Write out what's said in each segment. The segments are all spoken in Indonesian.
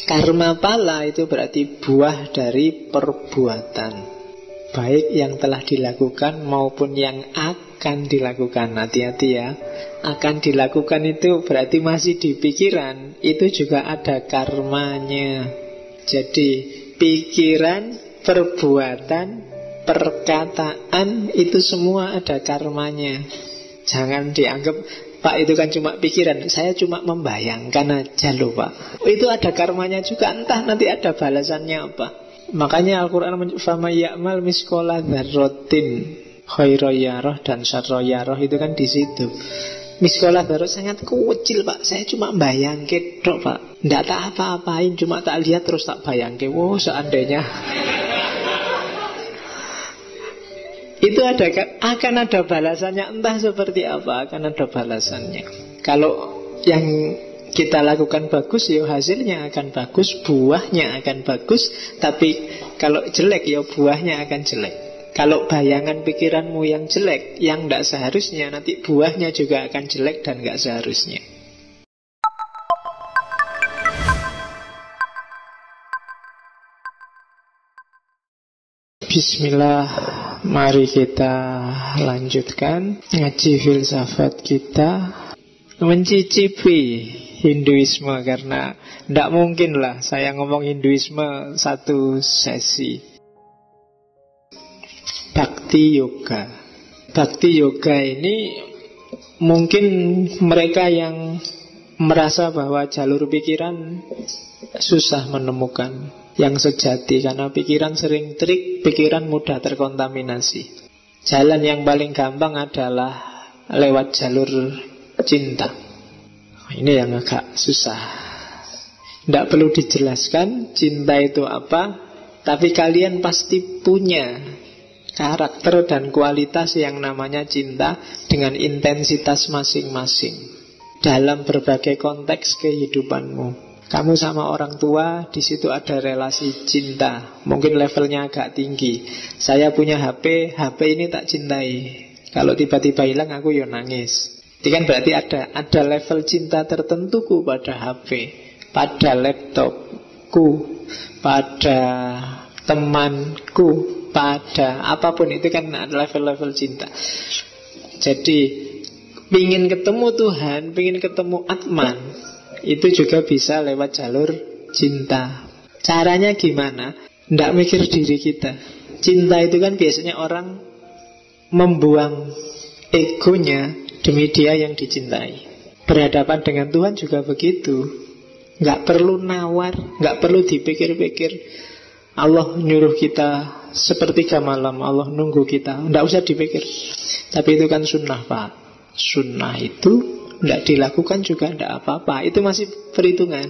Karma pala itu berarti buah dari perbuatan, baik yang telah dilakukan maupun yang akan dilakukan. Hati-hati ya. Akan dilakukan itu berarti masih di pikiran. Itu juga ada karmanya. Jadi pikiran, perbuatan, perkataan itu semua ada karmanya. Jangan dianggap, Pak itu kan cuma pikiran, saya cuma membayangkan aja loh Pak. Itu ada karmanya juga, entah nanti ada balasannya apa. Makanya Al-Quran fama ya'mal miskola dzarratin khairoyarah dan syarroyarah itu kan di situ. Miskola dzarrah sangat kecil Pak, saya cuma bayangke dok Pak, ndak tak apa-apain, cuma tak lihat terus tak bayangke. Wow, seandainya itu akan ada balasannya, entah seperti apa, akan ada balasannya. Kalau yang kita lakukan bagus, ya hasilnya akan bagus, buahnya akan bagus. Tapi kalau jelek, ya buahnya akan jelek. Kalau bayangan pikiranmu yang jelek, yang tidak seharusnya, nanti buahnya juga akan jelek dan tidak seharusnya. Bismillah, mari kita lanjutkan ngaji filsafat kita, mencicipi Hinduisme, karena tidak mungkin lah saya ngomong Hinduisme satu sesi. Bhakti Yoga. Bhakti Yoga ini mungkin mereka yang merasa bahwa jalur pikiran susah menemukan yang sejati, karena pikiran sering trik, pikiran mudah terkontaminasi. Jalan yang paling gampang adalah lewat jalur cinta. Ini yang agak susah. Tidak perlu dijelaskan cinta itu apa, tapi kalian pasti punya karakter dan kualitas yang namanya cinta dengan intensitas masing-masing dalam berbagai konteks kehidupanmu. Kamu sama orang tua, di situ ada relasi cinta. Mungkin levelnya agak tinggi. Saya punya HP, HP ini tak cintai. Kalau tiba-tiba hilang, aku ya nangis. Itu kan berarti ada level cinta tertentuku pada HP, pada laptopku, pada temanku, pada apapun. Itu kan ada level-level cinta. Jadi pingin ketemu Tuhan, pingin ketemu Atman, itu juga bisa lewat jalur cinta. Caranya gimana? Tidak mikir diri kita. Cinta itu kan biasanya orang membuang egonya demi dia yang dicintai. Berhadapan dengan Tuhan juga begitu. Nggak perlu nawar, nggak perlu dipikir-pikir. Allah nyuruh kita sepertiga malam, Allah nunggu kita, nggak usah dipikir. Tapi itu kan sunnah Pak. Sunnah itu tidak dilakukan juga tidak apa-apa. Itu masih perhitungan.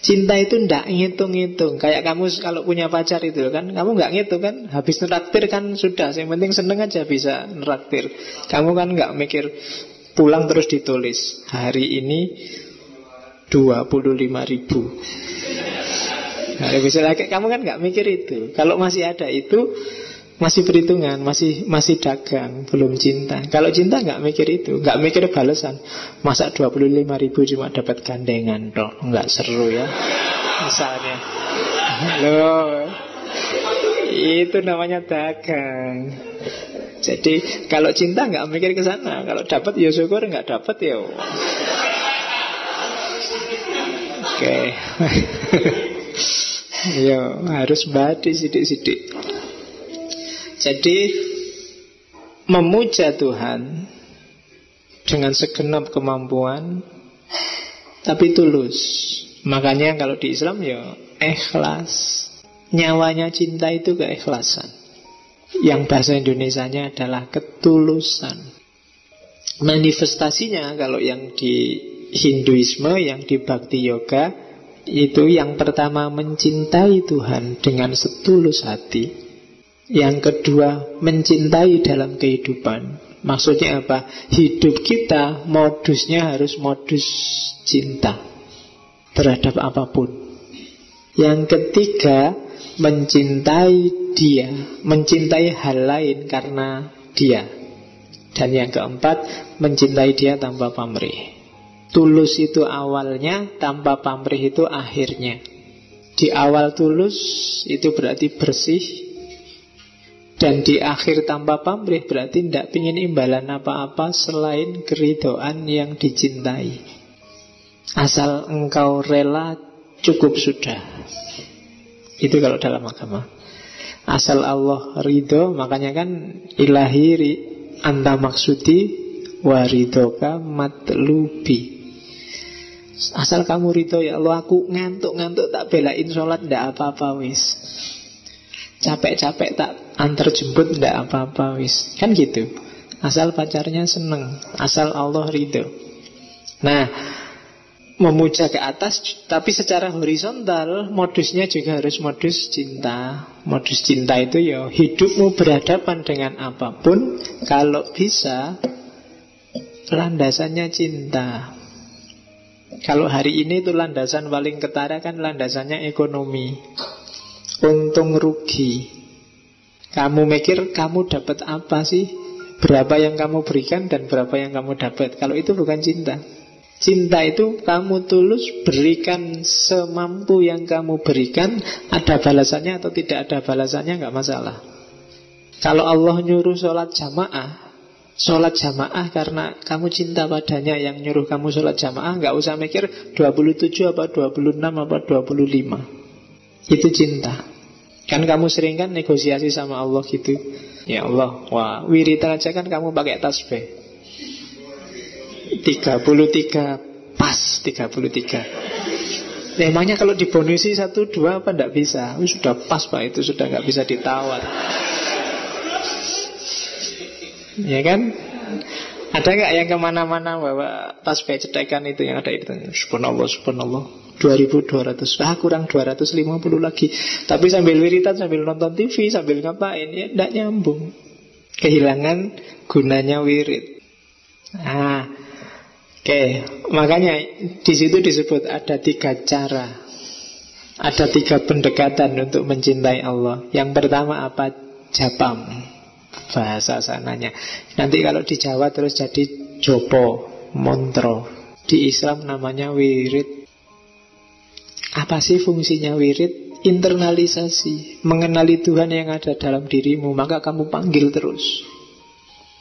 Cinta itu tidak ngitung-ngitung. Kayak kamu kalau punya pacar itu kan, kamu nggak ngitung kan, habis neraktir kan sudah. Yang penting seneng aja bisa neraktir. Kamu kan nggak mikir, pulang terus ditulis hari ini 25.000. Nah, misalnya kamu kan nggak mikir itu. Kalau masih ada itu, masih perhitungan, masih dagang, belum cinta. Kalau cinta nggak mikir itu, nggak mikir balasan. Masa 25.000 cuma dapat gandengan toh, nggak seru ya. Misalnya, loh, itu namanya dagang. Jadi kalau cinta nggak mikir ke sana. Kalau dapat ya syukur, nggak dapat ya. Oke. Yo, harus badi sidik-sidik. Jadi memuja Tuhan dengan segenap kemampuan, tapi tulus. Makanya kalau di Islam ya ikhlas. Nyawanya cinta itu keikhlasan. Yang bahasa Indonesianya adalah ketulusan. Manifestasinya kalau yang di Hinduisme, yang di Bhakti Yoga, itu yang pertama mencintai Tuhan dengan setulus hati. Yang kedua, mencintai dalam kehidupan. Maksudnya apa? Hidup kita modusnya harus modus cinta terhadap apapun. Yang ketiga, mencintai dia, mencintai hal lain karena dia. Dan yang keempat, mencintai dia tanpa pamrih. Tulus itu awalnya, tanpa pamrih itu akhirnya. Di awal tulus itu berarti bersih, dan di akhir tanpa pamrih berarti tidak ingin imbalan apa-apa selain keridhaan yang dicintai. Asal engkau rela, cukup sudah. Itu kalau dalam agama. Asal Allah ridho, makanya kan ilahi anta maksudi waridoka matlubi. Asal kamu ridho, ya Allah, aku ngantuk-ngantuk tak belain sholat, ndak apa-apa wis. Capek-capek tak antar jemput, ndak apa-apa wis. Kan gitu. Asal pacarnya seneng, asal Allah ridho. Nah, memuja ke atas, tapi secara horizontal modusnya juga harus modus cinta. Modus cinta itu ya hidupmu berhadapan dengan apapun, kalau bisa landasannya cinta. Kalau hari ini itu landasan paling ketara kan landasannya ekonomi, untung rugi. Kamu mikir kamu dapat apa sih, berapa yang kamu berikan dan berapa yang kamu dapat. Kalau itu bukan cinta. Cinta itu kamu tulus berikan semampu yang kamu berikan. Ada balasannya atau tidak ada balasannya gak masalah. Kalau Allah nyuruh sholat jamaah karena kamu cinta padanya yang nyuruh kamu sholat jamaah, gak usah mikir 27 apa 26 apa 25. Itu cinta. Kan kamu sering kan negosiasi sama Allah gitu. Ya Allah, wah, wiridan aja kan kamu pakai tasbih 33 pas 33. Emangnya kalau dibonusi 1, 2 apa enggak bisa? Sudah pas Pak, itu sudah enggak bisa ditawar. Ya kan? Ada enggak yang kemana-mana bawa tasbih cetekan itu yang ada itu? Subhanallah, subhanallah, 2200. Kurang 250 lagi. Tapi sambil wiritan, sambil nonton TV, sambil ngapain, ya enggak nyambung. Kehilangan gunanya wirid. Oke, makanya di situ disebut ada 3 cara, ada 3 pendekatan untuk mencintai Allah. Yang pertama apa? Japam, bahasa sananya. Nanti kalau di Jawa terus jadi jopo, montro. Di Islam namanya wirid. Apa sih fungsinya wirid? Internalisasi, mengenali Tuhan yang ada dalam dirimu, maka kamu panggil terus.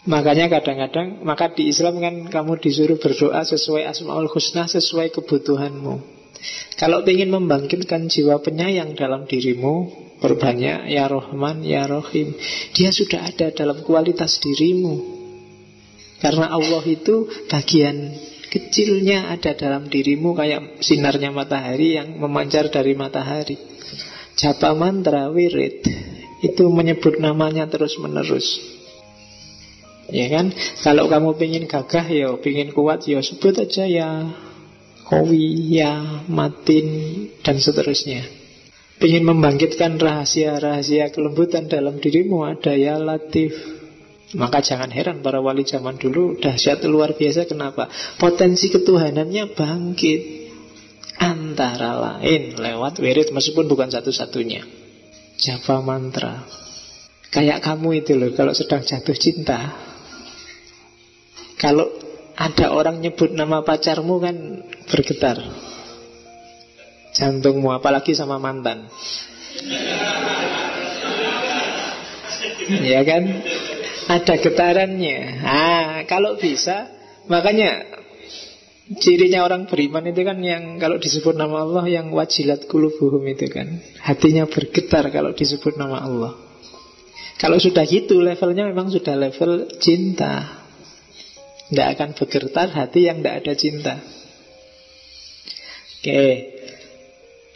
Makanya kadang-kadang, maka di Islam kan kamu disuruh berdoa sesuai Asmaul Husna, sesuai kebutuhanmu. Kalau ingin membangkitkan jiwa penyayang dalam dirimu, perbanyak ya Rahman, ya Rahim. Dia sudah ada dalam kualitas dirimu. Karena Allah itu bagian kecilnya ada dalam dirimu, kayak sinarnya matahari yang memancar dari matahari. Japa mantra wirid itu menyebut namanya terus-menerus. Ya kan? Kalau kamu pengen gagah, ya pengen kuat, ya sebut aja ya Kowi, ya Matin, dan seterusnya. Pengen membangkitkan rahasia-rahasia kelembutan dalam dirimu, ada ya Latif. Maka jangan heran para wali zaman dulu dahsyat luar biasa. Kenapa? Potensi ketuhanannya bangkit, antara lain lewat wirid, meskipun bukan satu-satunya. Japa mantra. Kayak kamu itu loh, kalau sedang jatuh cinta, kalau ada orang nyebut nama pacarmu kan bergetar jantungmu, apalagi sama mantan. Ya kan? Ada getarannya. Kalau bisa, makanya cirinya orang beriman itu kan yang kalau disebut nama Allah yang wajilat qulubuhum itu kan, hatinya bergetar kalau disebut nama Allah. Kalau sudah gitu levelnya memang sudah level cinta. Tidak akan bergetar hati yang tidak ada cinta. Oke.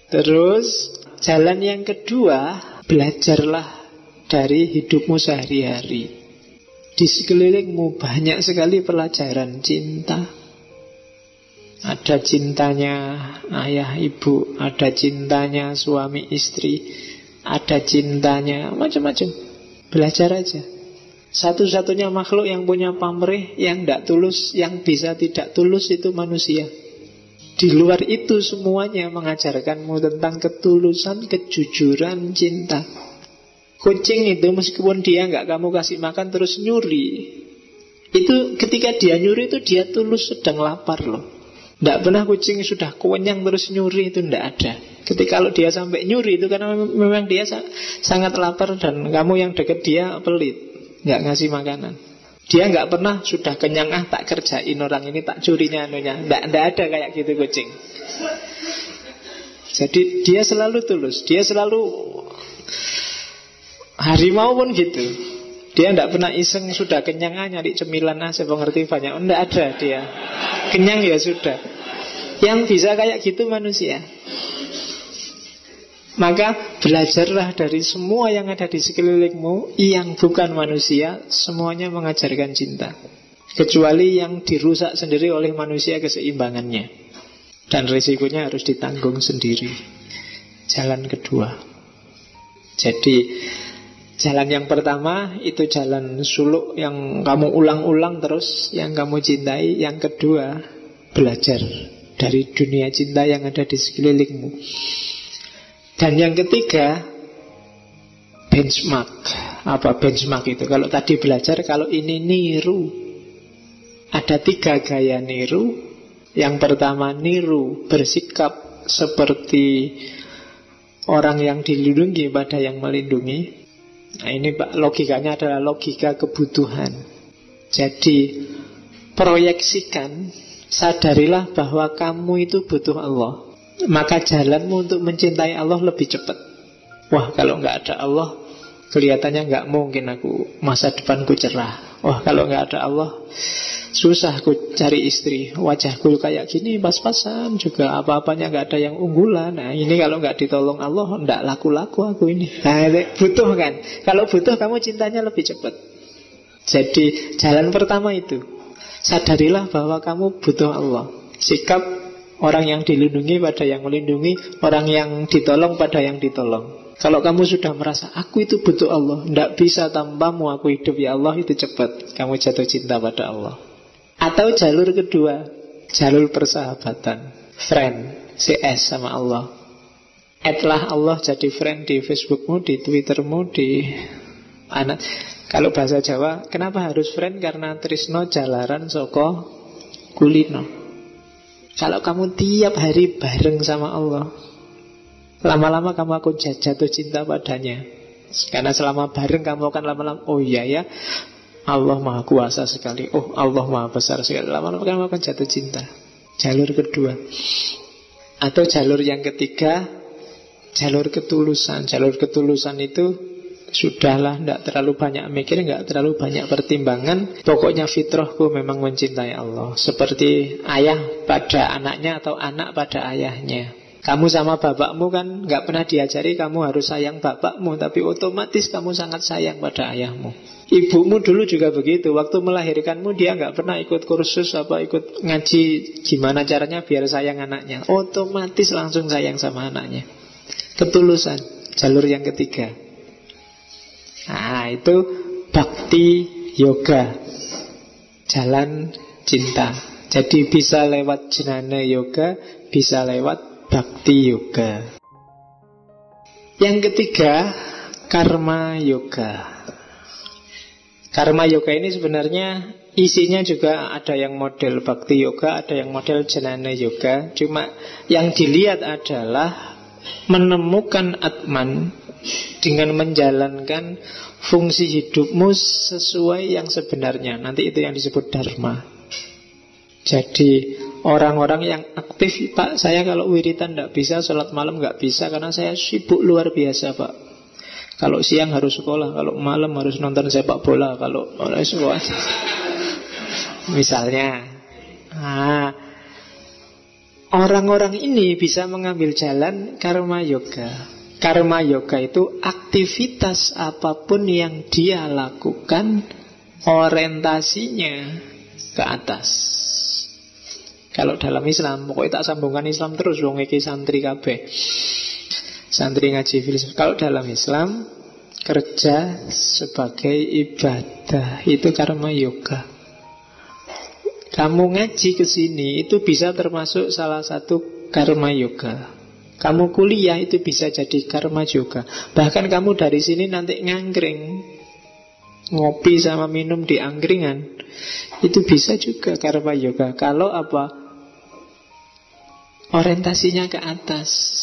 Terus jalan yang kedua, belajarlah dari hidupmu sehari-hari. Di sekelilingmu banyak sekali pelajaran cinta. Ada cintanya ayah ibu, ada cintanya suami istri, ada cintanya macam-macam. Belajar aja. Satu-satunya makhluk yang punya pamrih, yang tidak tulus, yang bisa tidak tulus itu manusia. Di luar itu semuanya mengajarkanmu tentang ketulusan, kejujuran, cinta. Kucing itu meskipun dia nggak kamu kasih makan terus nyuri, itu ketika dia nyuri itu dia tulus sedang lapar loh. Tidak pernah kucing sudah kenyang terus nyuri, itu tidak ada. Ketika kalau dia sampai nyuri itu karena memang dia sangat lapar dan kamu yang deket dia pelit, nggak ngasih makanan. Dia nggak pernah sudah kenyang tak kerjain orang ini, tak curinya anunya. Nggak ada kayak gitu kucing. Jadi dia selalu tulus, dia selalu harimau pun gitu. Dia tidak pernah iseng sudah kenyang nyari cemilan saya mengerti banyak. Tidak ada dia. Kenyang ya sudah. Yang bisa kayak gitu manusia. Maka belajarlah dari semua yang ada di sekelilingmu. Yang bukan manusia, semuanya mengajarkan cinta. Kecuali yang dirusak sendiri oleh manusia keseimbangannya. Dan risikonya harus ditanggung sendiri. Jalan kedua. Jadi jalan yang pertama itu jalan suluk yang kamu ulang-ulang terus, yang kamu cintai. Yang kedua, belajar dari dunia cinta yang ada di sekelilingmu. Dan yang ketiga, benchmark. Apa benchmark itu? Kalau tadi belajar, kalau ini niru. Ada 3 gaya niru. Yang pertama niru, bersikap seperti orang yang dilindungi pada yang melindungi. Nah ini logikanya adalah logika kebutuhan. Jadi proyeksikan, sadarilah bahwa kamu itu butuh Allah. Maka jalanmu untuk mencintai Allah lebih cepat. Wah kalau nggak ada Allah, kelihatannya nggak mungkin aku masa depanku cerah. Wah kalau nggak ada Allah, susah aku cari istri. Wajahku kayak gini pas-pasan juga, apa-apanya nggak ada yang unggulan. Nah ini kalau nggak ditolong Allah, nggak laku-laku aku ini. Nah butuh kan. Kalau butuh kamu cintanya lebih cepat. Jadi jalan pertama itu, sadarilah bahwa kamu butuh Allah. Sikap orang yang dilindungi pada yang melindungi, orang yang ditolong pada yang ditolong. Kalau kamu sudah merasa aku itu butuh Allah, tidak bisa tanpamu aku hidup ya Allah, itu cepat kamu jatuh cinta pada Allah. Atau jalur kedua, jalur persahabatan, friend, CS sama Allah. Add-lah Allah jadi friend di Facebookmu, di Twittermu, di anak. Kalau bahasa Jawa, kenapa harus friend? Karena tresno jalaran soko kulino. Kalau kamu tiap hari bareng sama Allah, lama-lama kamu akan jatuh cinta padanya. Karena selama bareng kamu akan lama-lama, oh iya ya, Allah maha kuasa sekali, oh Allah maha besar sekali. Lama-lama kamu akan jatuh cinta. Jalur kedua. Atau jalur yang ketiga, jalur ketulusan. Jalur ketulusan itu sudahlah, tidak terlalu banyak mikir, tidak terlalu banyak pertimbangan. Pokoknya fitrahku memang mencintai Allah. Seperti ayah pada anaknya atau anak pada ayahnya. Kamu sama bapakmu kan nggak pernah diajari kamu harus sayang bapakmu, tapi otomatis kamu sangat sayang pada ayahmu. Ibumu dulu juga begitu. Waktu melahirkanmu dia nggak pernah ikut kursus ikut ngaji gimana caranya biar sayang anaknya. Otomatis langsung sayang sama anaknya. Ketulusan, jalur yang ketiga. Nah itu bhakti yoga, jalan cinta. Jadi bisa lewat jnana yoga, bisa lewat bhakti yoga. Yang ketiga, karma yoga. Karma yoga ini sebenarnya isinya juga ada yang model bhakti yoga, ada yang model jnana yoga. Cuma yang dilihat adalah menemukan Atman dengan menjalankan fungsi hidupmu sesuai yang sebenarnya. Nanti itu yang disebut dharma. Jadi orang-orang yang aktif, Pak saya kalau wiritan tidak bisa, sholat malam nggak bisa karena saya sibuk luar biasa Pak. Kalau siang harus sekolah, kalau malam harus nonton sepak bola, kalau sekolah misalnya. Nah, orang-orang ini bisa mengambil jalan karma yoga. Karma yoga itu aktivitas apapun yang dia lakukan orientasinya ke atas. Kalau dalam Islam, pokoknya tak sambungkan Islam terus, wong iki santri kabeh. Santri ngaji filsafat. Kalau dalam Islam, kerja sebagai ibadah itu karma yoga. Kamu ngaji ke sini itu bisa termasuk salah satu karma yoga. Kamu kuliah itu bisa jadi karma yoga. Bahkan kamu dari sini nanti ngangkring, ngopi sama minum di angkringan, itu bisa juga karma yoga. Kalau apa? Orientasinya ke atas.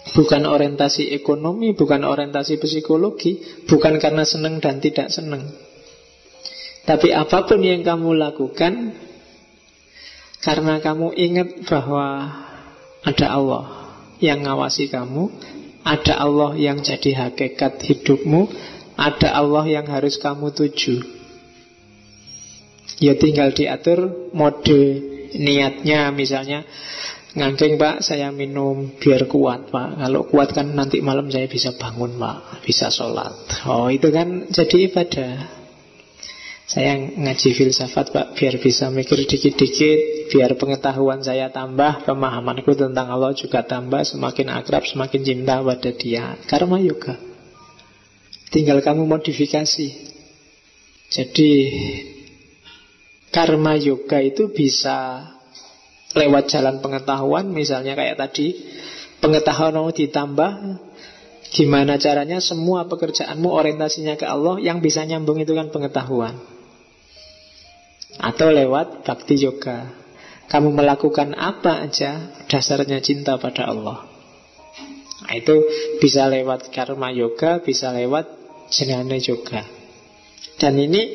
Bukan orientasi ekonomi, bukan orientasi psikologi, bukan karena senang dan tidak senang. Tapi apapun yang kamu lakukan, karena kamu ingat bahwa ada Allah yang ngawasi kamu, ada Allah yang jadi hakikat hidupmu, ada Allah yang harus kamu tuju. Ya tinggal diatur mode niatnya. Misalnya, ngangking Pak, saya minum biar kuat Pak. Kalau kuat kan nanti malam saya bisa bangun Pak, bisa sholat. Oh itu kan jadi ibadah. Saya ngaji filsafat Pak, biar bisa mikir dikit-dikit, biar pengetahuan saya tambah, pemahamanku tentang Allah juga tambah, semakin akrab, semakin cinta pada Dia. Karma yoga. Tinggal kamu modifikasi. Jadi karma yoga itu bisa lewat jalan pengetahuan. Misalnya kayak tadi, pengetahuan mau ditambah, gimana caranya semua pekerjaanmu orientasinya ke Allah, yang bisa nyambung itu kan pengetahuan. Atau lewat bhakti yoga, kamu melakukan apa aja dasarnya cinta pada Allah. Nah, itu bisa lewat karma yoga, bisa lewat jnana yoga. Dan ini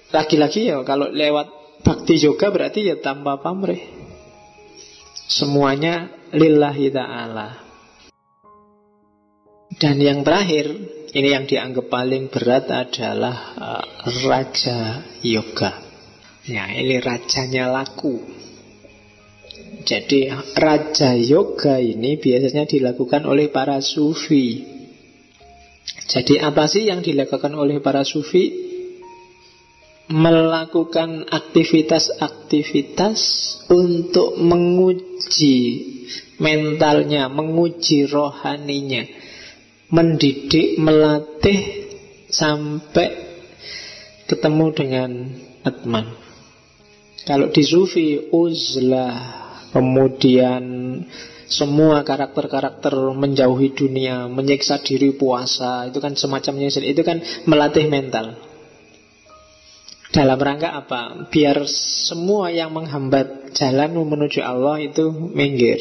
lagi-lagi ya, kalau lewat bhakti yoga berarti ya tanpa pamrih, semuanya lillahi ta'ala. Dan yang terakhir, ini yang dianggap paling berat adalah raja yoga. Ya, ini rajanya laku. Jadi raja yoga ini biasanya dilakukan oleh para sufi. Jadi apa sih yang dilakukan oleh para sufi? Melakukan aktivitas-aktivitas untuk menguji mentalnya, menguji rohaninya, mendidik, melatih sampai ketemu dengan Atman. Kalau di sufi, uzlah, kemudian semua karakter-karakter menjauhi dunia, menyiksa diri, puasa, itu kan semacamnya, itu kan melatih mental. Dalam rangka apa? Biar semua yang menghambat jalanmu menuju Allah itu minggir.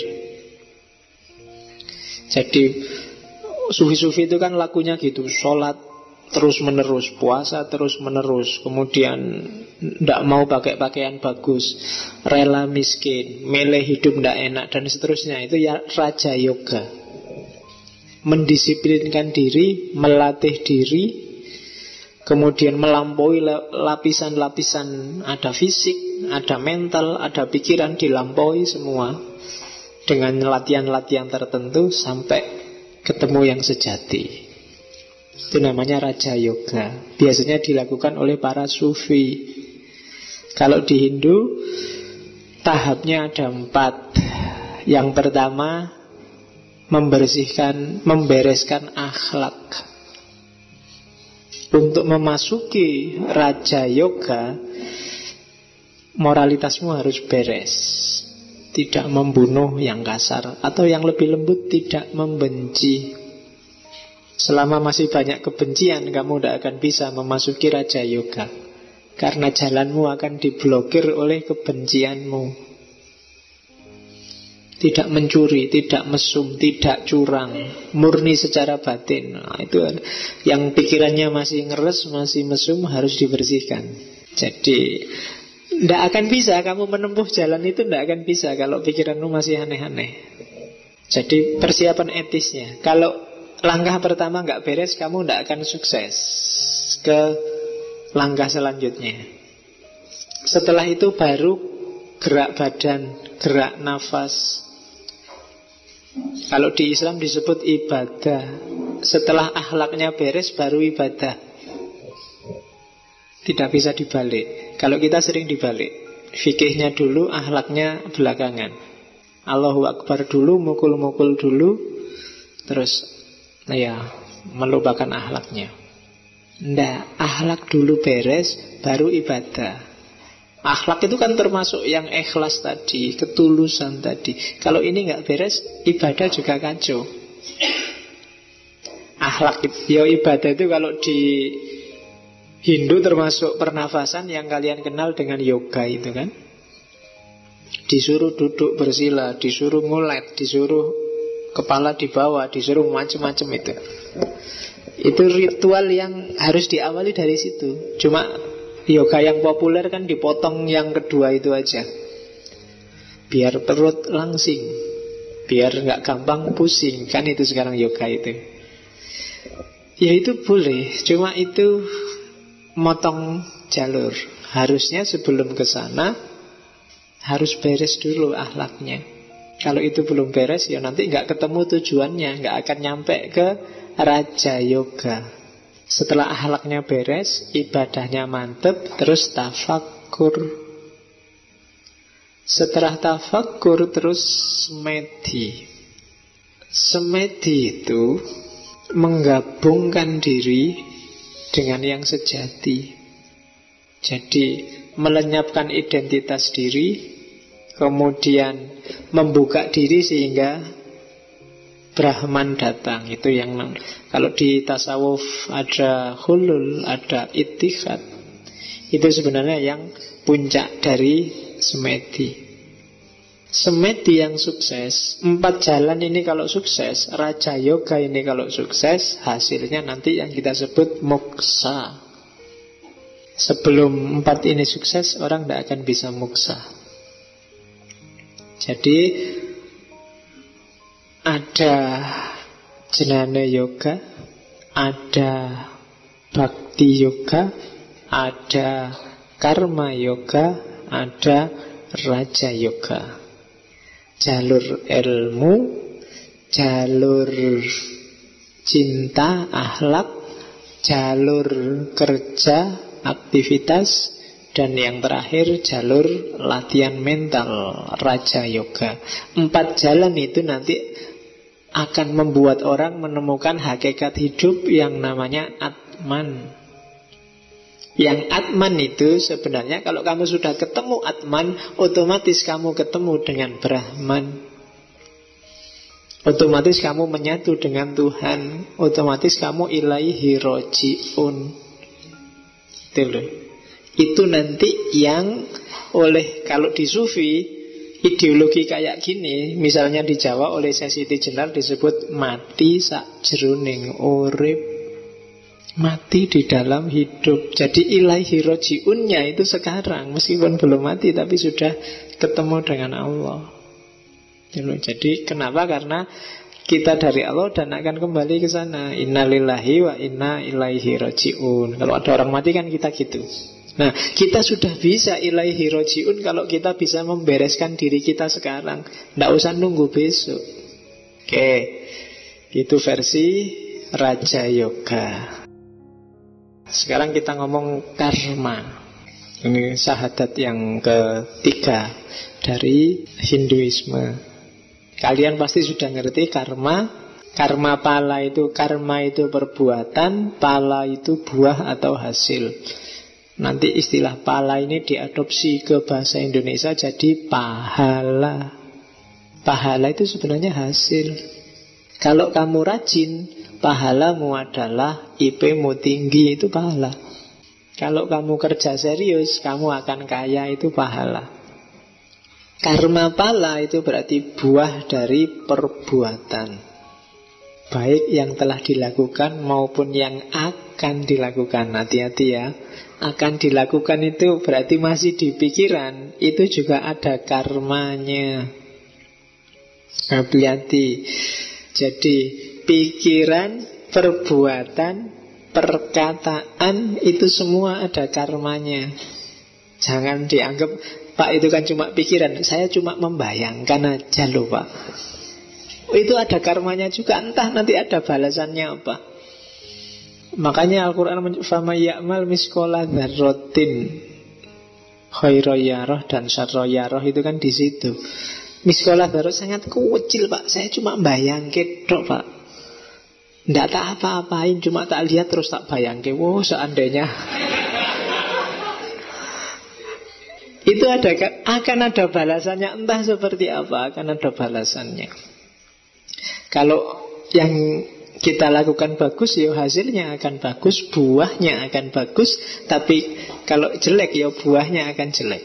Jadi sufi-sufi itu kan lakunya gitu, sholat terus menerus, puasa terus menerus, kemudian tidak mau pakai pakaian bagus, rela miskin, milih hidup tidak enak, dan seterusnya. Itu ya raja yoga. Mendisiplinkan diri, melatih diri, kemudian melampaui lapisan-lapisan, ada fisik, ada mental, ada pikiran, dilampaui semua dengan latihan-latihan tertentu sampai ketemu yang sejati. Itu namanya raja yoga. Biasanya dilakukan oleh para sufi. Kalau di Hindu tahapnya ada 4. Yang pertama, membereskan akhlak. Untuk memasuki raja yoga, moralitasmu harus beres. Tidak membunuh yang kasar, atau yang lebih lembut, tidak membenci. Selama masih banyak kebencian, kamu tidak akan bisa memasuki raja yoga, karena jalanmu akan diblokir oleh kebencianmu. Tidak mencuri, tidak mesum, tidak curang, murni secara batin. Nah, itu yang pikirannya masih ngeres, masih mesum, harus dibersihkan. Jadi tidak akan bisa kamu menempuh jalan itu, tidak akan bisa kalau pikiranmu masih aneh-aneh. Jadi persiapan etisnya, kalau langkah pertama nggak beres, kamu tidak akan sukses ke langkah selanjutnya. Setelah itu baru gerak badan, gerak nafas. Kalau di Islam disebut ibadah. Setelah akhlaknya beres baru ibadah. Tidak bisa dibalik. Kalau kita sering dibalik, fikihnya dulu, akhlaknya belakangan. Allahu Akbar dulu, mukul-mukul dulu, terus melupakan akhlaknya. Nggak, akhlak dulu beres, baru ibadah. Akhlak itu kan termasuk yang ikhlas tadi, ketulusan tadi. Kalau ini nggak beres, ibadah juga kacau. Akhlak itu, ibadah itu kalau di Hindu termasuk pernafasan yang kalian kenal dengan yoga itu kan. Disuruh duduk bersila, disuruh ngulet, disuruh kepala di bawah, disuruh macam-macam itu. Itu ritual yang harus diawali dari situ. Cuma yoga yang populer kan dipotong yang kedua itu aja, biar perut langsing, biar nggak gampang pusing. Kan itu sekarang yoga itu. Ya itu boleh, cuma itu motong jalur. Harusnya sebelum ke sana harus beres dulu akhlaknya. Kalau itu belum beres, ya nanti nggak ketemu tujuannya, nggak akan nyampe ke Raja Yoga. Setelah akhlaknya beres, ibadahnya mantep, terus tafakkur. Setelah tafakkur, terus semedi. Semedi itu menggabungkan diri dengan yang sejati. Jadi melenyapkan identitas diri, kemudian membuka diri sehingga Brahman datang. Itu yang kalau di tasawuf ada hulul, ada ittihad. Itu sebenarnya yang puncak dari semedi. Semedi yang sukses, 4 jalan ini kalau sukses, Raja Yoga ini kalau sukses, hasilnya nanti yang kita sebut moksa. Sebelum 4 ini sukses, orang tidak akan bisa moksa. Jadi ada jnana yoga, ada bhakti yoga, ada karma yoga, ada raja yoga. Jalur ilmu, jalur cinta, akhlak, jalur kerja, aktivitas, dan yang terakhir jalur latihan mental, raja yoga. 4 jalan itu nanti akan membuat orang menemukan hakikat hidup yang namanya Atman. Yang Atman itu sebenarnya kalau kamu sudah ketemu Atman, otomatis kamu ketemu dengan Brahman. Otomatis kamu menyatu dengan Tuhan. Otomatis kamu ilaihi roji'un. Itu loh. Itu nanti yang oleh, kalau di Sufi, ideologi kayak gini, misalnya di Jawa oleh Sesiti Jenar disebut mati sakjroning urip, mati di dalam hidup. Jadi ilaihi roji'unnya itu sekarang, meskipun belum mati tapi sudah ketemu dengan Allah. Jadi kenapa? Karena kita dari Allah dan akan kembali ke sana. Innalillahi wa inna ilaihi roji'un. Kalau ada orang mati kan kita gitu. Nah, kita sudah bisa ilaihi roji'un kalau kita bisa membereskan diri kita sekarang. Tidak usah nunggu besok. Oke, itu versi Raja Yoga. Sekarang kita ngomong karma. Ini syahadat yang ketiga dari Hinduisme. Kalian pasti sudah ngerti karma. Karma pala itu, karma itu perbuatan, pala itu buah atau hasil. Nanti istilah pala ini diadopsi ke bahasa Indonesia jadi pahala. Pahala itu sebenarnya hasil. Kalau kamu rajin, pahalamu adalah IP-mu tinggi, itu pahala. Kalau kamu kerja serius, kamu akan kaya, itu pahala. Karma pala itu berarti buah dari perbuatan, baik yang telah dilakukan maupun yang akan dilakukan. Hati-hati ya. Akan dilakukan itu berarti masih di pikiran. Itu juga ada karmanya. Hati-hati. Jadi pikiran, perbuatan, perkataan, itu semua ada karmanya. Jangan dianggap, Pak itu kan cuma pikiran, saya cuma membayangkan aja loh Pak. Itu ada karmanya juga. Entah nanti ada balasannya apa. Makanya Al-Quran fama ya'mal miskola dzarratin khairoyarah dan syarroyarah, itu kan di situ. Miskola dzarrat sangat kecil Pak, saya cuma bayangke tok Pak, ndak tak apa-apain, cuma tak lihat terus tak bayangke. Wow, seandainya itu akan ada balasannya. Entah seperti apa, akan ada balasannya. Kalau yang kita lakukan bagus, ya hasilnya akan bagus, buahnya akan bagus. Tapi kalau jelek, ya buahnya akan jelek.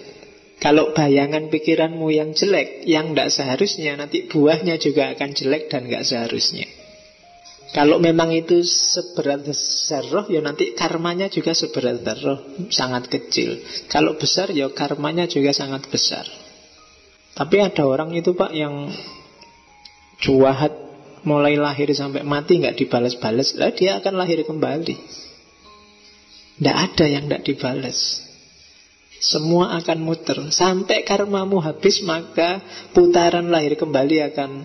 Kalau bayangan pikiranmu yang jelek, yang tidak seharusnya, nanti buahnya juga akan jelek dan tidak seharusnya. Kalau memang itu seberat zarrah, ya nanti karmanya juga seberat zarrah, sangat kecil. Kalau besar, ya karmanya juga sangat besar. Tapi ada orang itu Pak yang juahat mulai lahir sampai mati nggak dibalas-balas, lah dia akan lahir kembali. Tidak ada yang tidak dibalas. Semua akan muter sampai karmamu habis, maka putaran lahir kembali akan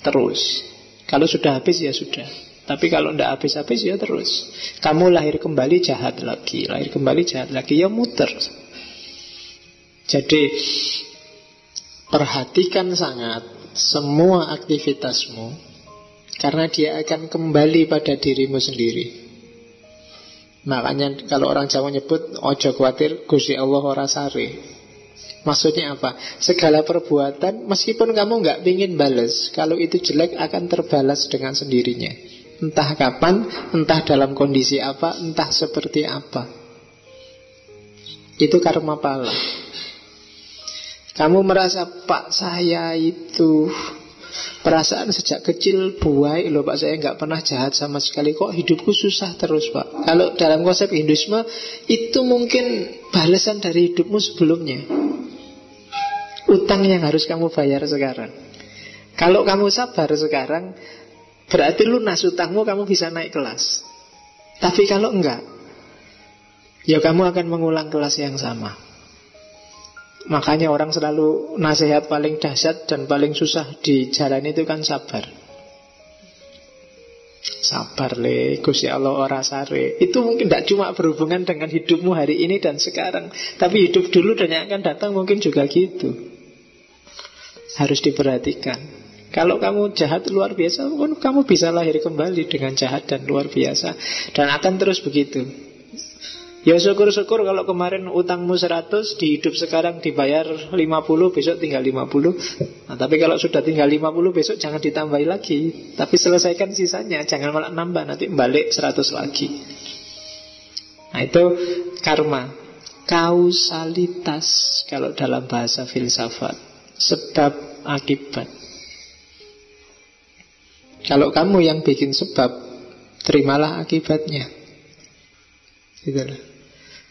terus. Kalau sudah habis ya sudah. Tapi kalau tidak habis-habis ya terus. Kamu lahir kembali jahat lagi, lahir kembali jahat lagi, ya muter. Jadi perhatikan sangat semua aktivitasmu, karena dia akan kembali pada dirimu sendiri. Makanya kalau orang Jawa nyebut ojo khawatir Gusti Allah ora sare. Maksudnya apa? Segala perbuatan meskipun kamu nggak pingin balas, kalau itu jelek akan terbalas dengan sendirinya. Entah kapan, entah dalam kondisi apa, entah seperti apa. Itu karma pala. Kamu merasa Pak saya itu perasaan sejak kecil baik loh Pak, saya nggak pernah jahat sama sekali, kok hidupku susah terus Pak. Kalau dalam konsep Hinduisme itu mungkin balasan dari hidupmu sebelumnya, utang yang harus kamu bayar sekarang. Kalau kamu sabar sekarang, berarti lunas utangmu, kamu bisa naik kelas. Tapi kalau enggak, ya kamu akan mengulang kelas yang sama. Makanya orang selalu nasihat paling dahsyat dan paling susah di jalan itu kan sabar. Sabar le, Gusti Allah ora sare. Itu mungkin tidak cuma berhubungan dengan hidupmu hari ini dan sekarang, tapi hidup dulu dan yang akan datang mungkin juga gitu. Harus diperhatikan. Kalau kamu jahat luar biasa, kamu bisa lahir kembali dengan jahat dan luar biasa. Dan akan terus begitu. Ya syukur-syukur kalau kemarin utangmu 100, di hidup sekarang dibayar 50, besok tinggal 50. Nah, tapi kalau sudah tinggal 50, besok jangan ditambahi lagi. Tapi selesaikan sisanya, jangan malah nambah, nanti balik 100 lagi. Nah itu karma. Kausalitas kalau dalam bahasa filsafat. Sebab akibat. Kalau kamu yang bikin sebab, terimalah akibatnya. Gitu.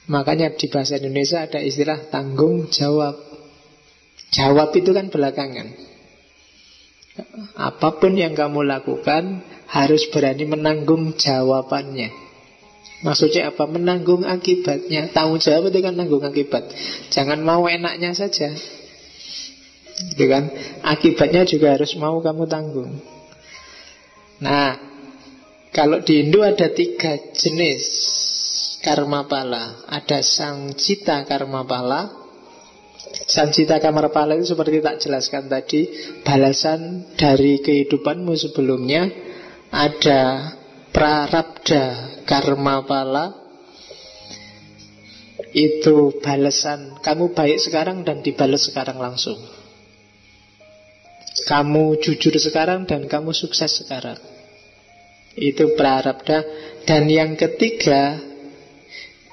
Makanya di bahasa Indonesia ada istilah tanggung jawab. Jawab itu kan belakangan. Apapun yang kamu lakukan harus berani menanggung jawabannya. Maksudnya apa? Menanggung akibatnya. Tanggung jawab itu kan nanggung akibat. Jangan mau enaknya saja. Gitu kan? Akibatnya juga harus mau kamu tanggung. Nah, kalau di Hindu ada 3 jenis karma pala. Ada sangcita karma pala. Sangcita karma pala itu seperti tak jelaskan tadi, balasan dari kehidupanmu sebelumnya. Ada prarabdha karma pala. Itu balasan kamu baik sekarang dan dibalas sekarang langsung. Kamu jujur sekarang dan kamu sukses sekarang. Itu prarabdha. Dan yang ketiga,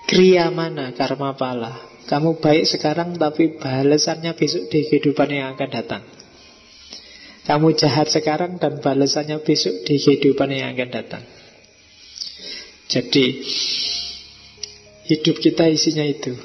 kriya mana karma pala. Kamu baik sekarang tapi balasannya besok di kehidupan yang akan datang. Kamu jahat sekarang dan balasannya besok di kehidupan yang akan datang. Jadi hidup kita isinya itu.